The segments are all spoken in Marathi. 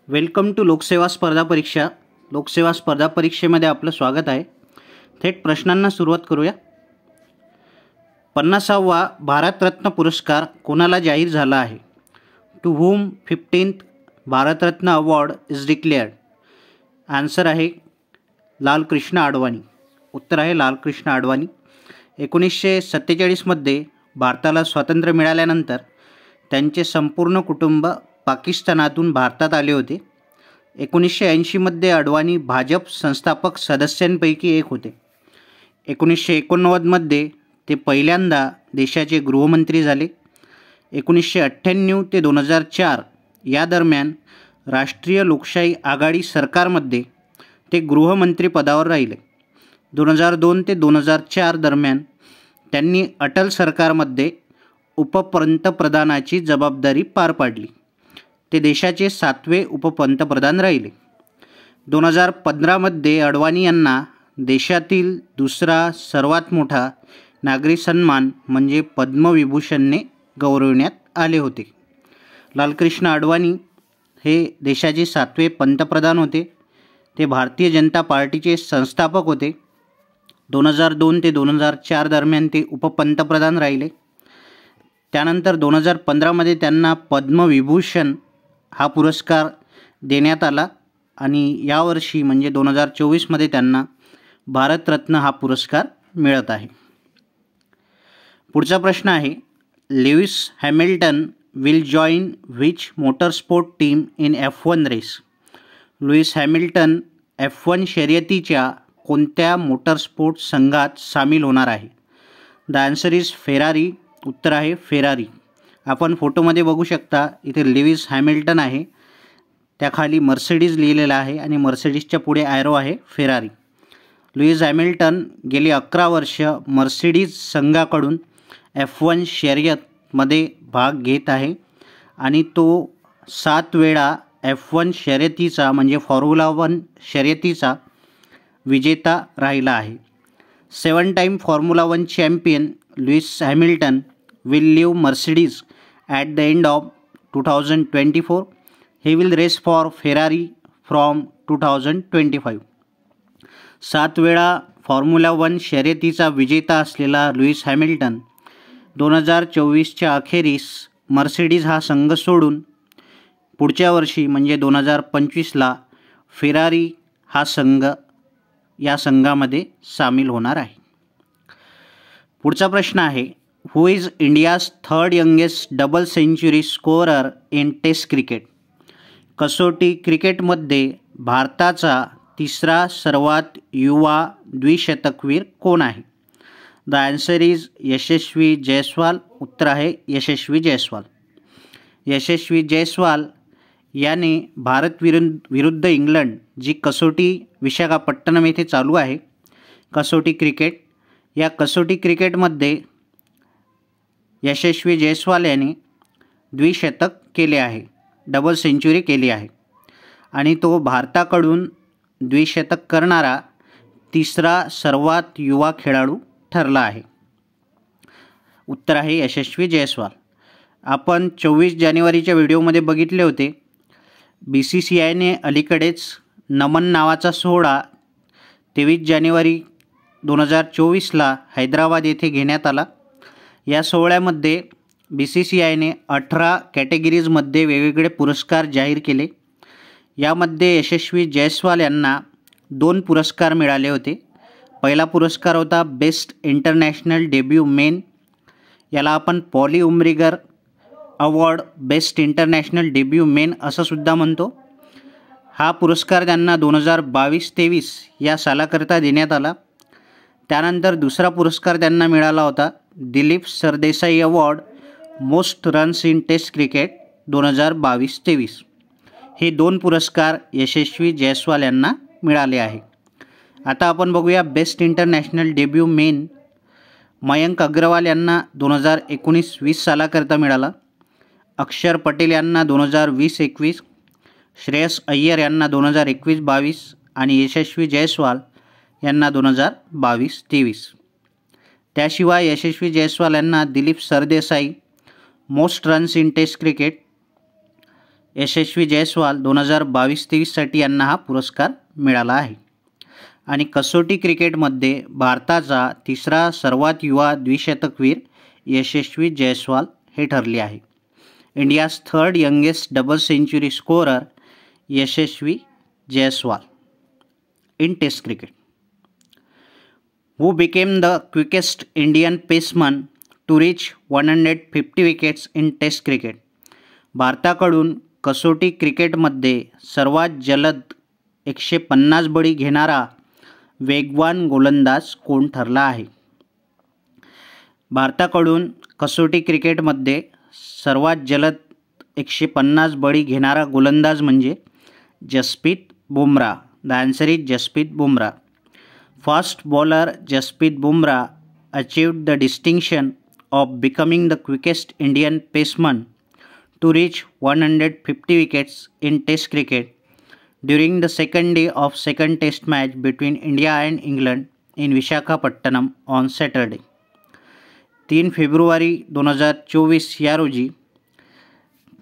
वेलकम टू लोकसेवा स्पर्धा परीक्षा. लोकसेवा स्पर्धा परीक्षेमध्ये आपलं स्वागत आहे. थेट प्रश्नांना सुरुवात करूया. 50वा भारतरत्न पुरस्कार कोणाला जाहीर झाला आहे? To whom 15th Bharat Ratna award is declared? Answer आहे लालकृष्ण अडवाणी. उत्तर आहे लालकृष्ण अडवाणी. 1947मध्ये भारताला स्वातंत्र्य मिळाल्यानंतर त्यांचे संपूर्ण कुटुंब पाकिस्तानातून भारतात आले होते. 1980मध्ये अडवाणी भाजप संस्थापक सदस्यांपैकी एक होते. 1989मध्ये ते पहिल्यांदा देशाचे गृहमंत्री झाले. 1998 ते 2004 या दरम्यान राष्ट्रीय लोकशाही आघाडी सरकारमध्ये ते गृहमंत्री पदावर राहिले. 2002 ते 2004 दरम्यान त्यांनी अटल सरकारमध्ये उपपंतप्रधानाची जबाबदारी पार पाडली. ते देशाचे 7वे उपपंतप्रधान राहिले. 2015मध्ये अडवाणी यांना देशातील दुसरा सर्वात मोठा नागरी सन्मान म्हणजे पद्मविभूषणने गौरविण्यात आले होते. लालकृष्ण अडवाणी हे देशाचे 7वे पंतप्रधान होते. ते भारतीय जनता पार्टीचे संस्थापक होते. 2002 ते 2004 दरम्यान ते उपपंतप्रधान राहिले. त्यानंतर 2015मध्ये त्यांना पद्मविभूषण हा पुरस्कार देण्यात आला आणि यावर्षी म्हणजे 2024मध्ये त्यांना भारतरत्न हा पुरस्कार मिळत आहे. पुढचा प्रश्न आहे, Lewis Hamilton will join which motorsport team in F1 race? Lewis Hamilton F1 शर्यतीच्या कोणत्या मोटरस्पोर्ट संघात सामील होणार आहे? The answer is Ferrari. उत्तर आहे फेरारी. आपण फोटोमध्ये बघू शकता, इथे लेविस हॅमिल्टन आहे, त्याखाली मर्सिडीज लिहिलेला आहे आणि मर्सिडीजच्या पुढे ॲरो आहे फेरारी. लुईस हॅमिल्टन गेली 11 वर्ष मर्सिडीज संघाकडून F1 शर्यतमध्ये भाग घेत आहे आणि तो 7 वेळा F1 शर्यतीचा म्हणजे फॉर्म्युला 1 शर्यतीचा विजेता राहिला आहे. 7 time formula 1 champion Lewis Hamilton will leave Mercedes at the end of 2024. He will race for Ferrari from 2025. 7 वेळा फॉर्म्युला 1 शर्यतीचा विजेता असलेला लुईस हॅमिल्टन 2024च्या अखेरीस मर्सिडीज हा संघ सोडून पुढच्या वर्षी म्हणजे 2025ला फेरारी हा संघ या संघामध्ये सामील होणार आहे. पुढचा प्रश्न आहे, who is India's third youngest double century scorer in taste cricket? कसोटी क्रिकेटमध्ये भारताचा तिसरा सर्वात युवा द्विशतकवीर कोण आहे? The answer is Yashasvi Jaiswal. उत्तर आहे यशस्वी जयस्वाल. यशस्वी जयस्वाल याने भारत विरुद्ध इंग्लंड जी कसोटी विशाखापट्टणम येथे चालू आहे कसोटी क्रिकेट, या कसोटी क्रिकेटमध्ये यशस्वी जयस्वाल याने द्विशतक केले आहे, डबल सेंचुरी केली आहे आणि तो भारताकडून द्विशतक करणारा तिसरा सर्वात युवा खेळाडू ठरला आहे. उत्तर आहे यशस्वी जयस्वाल. आपण 24 जानेवारीच्या व्हिडिओमध्ये बघितले होते, BCCIने अलीकडेच नमन नावाचा सोहळा 23 जानेवारी 2024ला हैदराबाद येथे घेण्यात आला. या सोहळ्यामध्ये BCCIने 18 कॅटेगरीजमध्ये वेगवेगळे पुरस्कार जाहीर केले. यामध्ये यशस्वी जयस्वाल यांना 2 पुरस्कार मिळाले होते. पहिला पुरस्कार होता बेस्ट इंटरनॅशनल डेब्यू मेन, याला आपण Polly Umrigar award best international debut men असं सुद्धा म्हणतो. हा पुरस्कार त्यांना 2022-23 या सालाकरता देण्यात आला. त्यानंतर दुसरा पुरस्कार त्यांना मिळाला होता Dilip Sardesai award most runs in taste cricket 2022-23. हे 2 पुरस्कार यशस्वी जयस्वाल यांना मिळाले आहे. आता आपण बघूया best international debut men. Mayank Agarwal यांना 2019-20 सालाकरता मिळाला. अक्षर पटेल यांना 2020-21, श्रेयस अय्यर यांना 2021-22 आणि यशस्वी जयस्वाल यांना 2022-23. त्याशिवाय यशस्वी जयस्वाल यांना Dilip Sardesai most runs in taste cricket Yashasvi Jaiswal 2022-23साठी यांना हा पुरस्कार मिळाला आहे. आणि कसोटी क्रिकेटमध्ये भारताचा तिसरा सर्वात युवा द्विशतकवीर यशस्वी जयस्वाल हे ठरले आहे. India's third youngest double century scorer Yashasvi Jaiswal in Test cricket. Who became the quickest Indian batsman to reach 150 wickets in Test cricket? भारताकडून कसोटी क्रिकेटमध्ये सर्वात जलद 150 बळी घेणारा वेगवान गोलंदाज कोण ठरला आहे? भारताकडून कसोटी क्रिकेटमध्ये सर्वात जलद 150 बळी घेणारा गोलंदाज म्हणजे Jasprit Bumrah. The answer is Jasprit Bumrah. Fast bowler Jasprit Bumrah achieved the distinction of becoming the quickest Indian batsman to reach 150 wickets in Test cricket during the second day of second Test match between India and England in Visakhapatnam on Saturday. 3 February 2024 या रोजी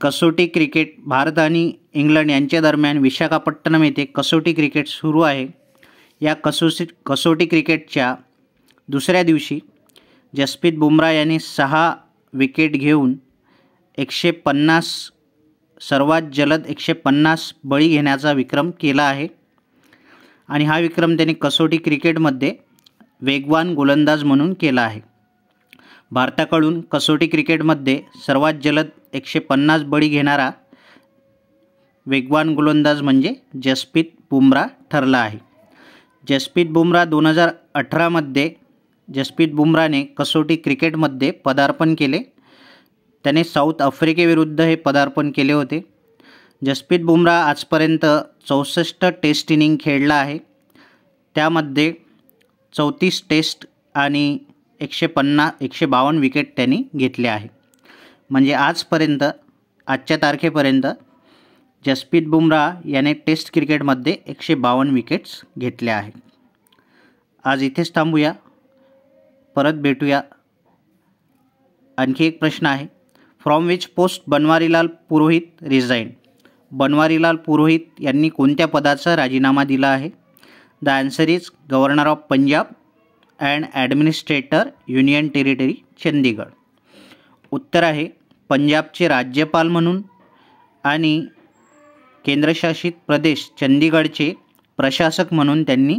कसोटी क्रिकेट भारत आणि इंग्लंड यांच्या दरम्यान विशाखापट्टणम येथे कसोटी क्रिकेट सुरू आहे. या कसोटी क्रिकेटच्या दुसऱ्या दिवशी जसप्रीत बुमराह यांनी 6 विकेट घेऊन 150 सर्वात जलद 150 बळी घेण्याचा विक्रम केला आहे. आणि हा विक्रम त्यांनी कसोटी क्रिकेटमध्ये वेगवान गोलंदाज म्हणून केला आहे. भारताकडून कसोटी क्रिकेटमध्ये सर्वात जलद 150 बळी घेणारा वेगवान गोलंदाज म्हणजे जसप्रीत बुमराह ठरला आहे. जसप्रीत बुमराह 2018मध्ये जसप्रीत बुमराहने कसोटी क्रिकेटमध्ये पदार्पण केले. त्याने साऊथ आफ्रिकेविरुद्ध हे पदार्पण केले होते. जसप्रीत बुमराह आजपर्यंत 64 टेस्ट इनिंग खेळला आहे. त्यामध्ये 34 टेस्ट आणि 152 विकेट त्यांनी घेतले आहे. म्हणजे आजच्या तारखेपर्यंत जसप्रीत बुमराह याने टेस्ट क्रिकेटमध्ये 152 विकेट्स घेतल्या आहेत. आज इथेच थांबूया. परत भेटूया. आणखी एक प्रश्न आहे. From which post Banwarilal Purohit resign? Banwarilal Purohit यांनी कोणत्या पदाचा राजीनामा दिला आहे? The answer is governor of Punjab and administrator union territory Chandigarh. उत्तर आहे पंजाबचे राज्यपाल म्हणून आणि केंद्रशासित प्रदेश चंदीगडचे प्रशासक म्हणून त्यांनी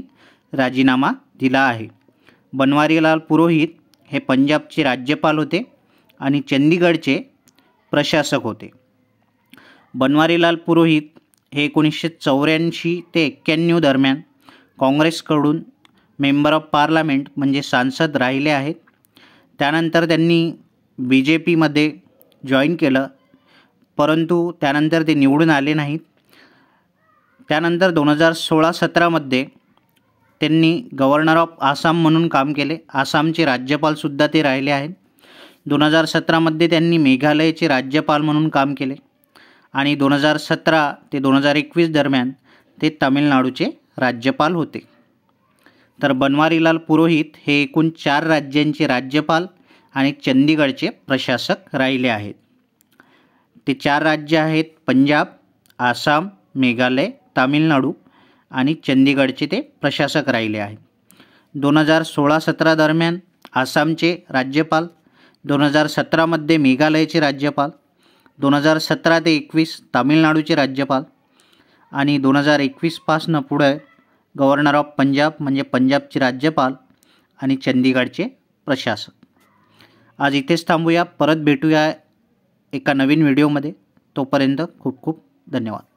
राजीनामा दिला आहे. बनवारीलाल पुरोहित हे पंजाबचे राज्यपाल होते आणि चंदीगडचे प्रशासक होते. बनवारीलाल पुरोहित हे 1984 ते 91 दरम्यान काँग्रेसकडून मेंबर ऑफ पार्लमेंट म्हणजे सांसद राहिले आहेत. त्यानंतर त्यांनी BJPमध्ये जॉईन केलं, परंतु त्यानंतर ते निवडून आले नाहीत. त्यानंतर 2016-17मध्ये त्यांनी गव्हर्नर ऑफ आसाम म्हणून काम केले. आसामचे राज्यपालसुद्धा ते राहिले आहेत. 2017मध्ये त्यांनी मेघालयचे राज्यपाल म्हणून काम केले आणि 2017 ते 2021 दरम्यान ते तामिळनाडूचे राज्यपाल होते. तर बनवारीलाल पुरोहित हे एकूण 4 राज्यांचे राज्यपाल आणि चंदीगडचे प्रशासक राहिले आहेत. ते 4 राज्य आहेत पंजाब, आसाम, मेघालय, तामिळनाडू आणि चंदीगडचे ते प्रशासक राहिले आहेत. 2016-17 दरम्यान आसामचे राज्यपाल, 2017मध्ये मेघालयचे राज्यपाल, 2017 ते 21 तामिळनाडूचे राज्यपाल आणि 2021 पासून पुढे गव्हर्नर ऑफ पंजाब म्हणजे पंजाबचे राज्यपाल आणि चंदीगडचे प्रशासक. आज इथेच थांबूया. परत भेटूया एका नवीन व्हिडिओमध्ये. तोपर्यंत खूप खूप धन्यवाद.